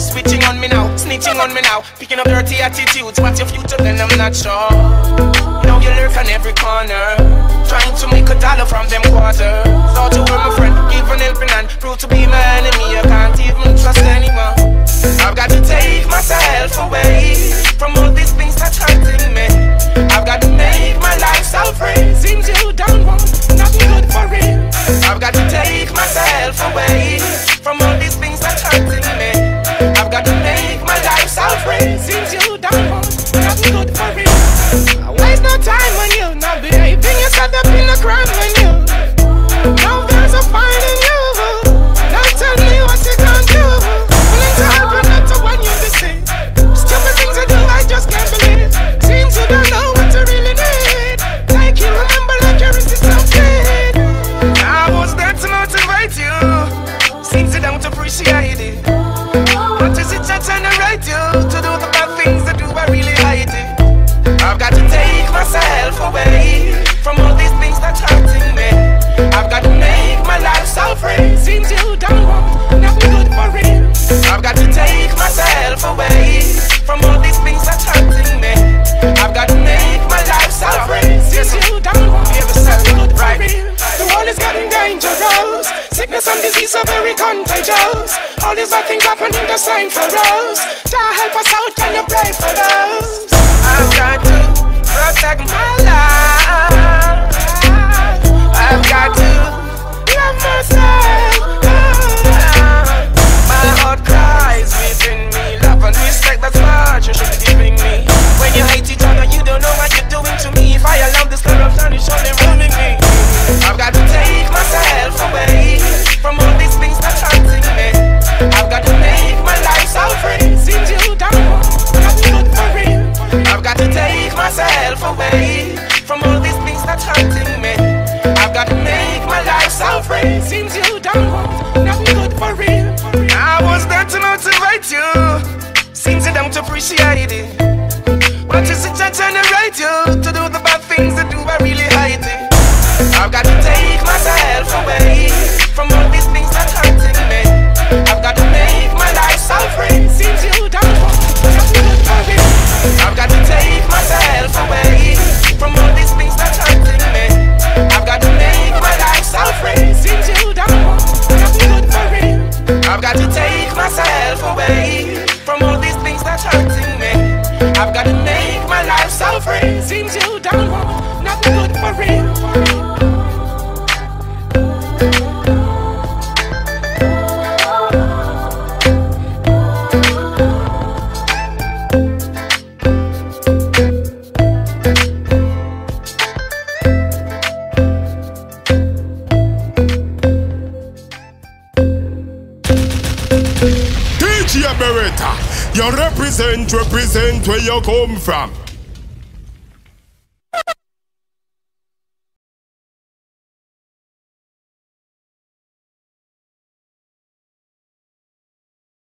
Switching on me now, snitching on me now, picking up dirty attitudes. What's your future then I'm not sure. Now you lurk on every corner, trying to make $1 from them quarters. Thought you were my friend, give an helping hand, prove to be my enemy. I can't even trust anyone. I've got to take myself away from all these things that's hurting me. I've got to make my life so free. Seems you don't want nothing good for real. I've got to take myself away from all these things that's hurting me. I've got to make my life so free. Seems you don't want nothing good for real. I waste no time on you, not behaving yourself up in a crime on you. Now there's a fire in you. Now tell me what you gonna do. Willing to help but not to want you to see. Stupid things I do, I just can't believe. Seems you don't know what you really need. Take you, remember like your wrist is so clean. I was there to motivate you. Seems you don't appreciate it. What is it that generate you to do the bad things that do I really hate it? I've got to take myself away from all these things that's hurting me. I've got to make my life so free. Seems you don't want nothing good for real. I've got to take myself away from all these things that's hurting me. I've got to make my life so free. Seems you don't want nothing good for real. The world is getting dangerous. Sickness and disease are very contagious. All these bad things happening the same for us. Jah help us out, can you pray for us? I've got to protect my life. I've got to love myself. My heart cries within me. Love and respect, that's what you should be giving me. When you hate each other, you don't know what you're doing to me. If I allow this corruption, it's only ruining me. I've got to take myself away from all these things that's hurting me. I've got to make my life so free. Seems you don't want nothing good for real. I've got to take myself away from all these things that's hurting me. I've got to make my life so free. Seems you don't want nothing good for real. I was there to motivate you. Seems you don't appreciate it. What is it that generate you to do the bad things that do I really hate it? I've got to take myself away from all these things that's hurting me. I've got to make my life so free. Seems you don't want nothing good for real. I've got to take myself away from all these things that's hurting me. I've got to make my life so free. Seems you don't want nothing good for real. I've got to take myself away from all these things that's hurting me. I've got to make my life so free. Seems you don't want nothing good for real. You represent where you come from.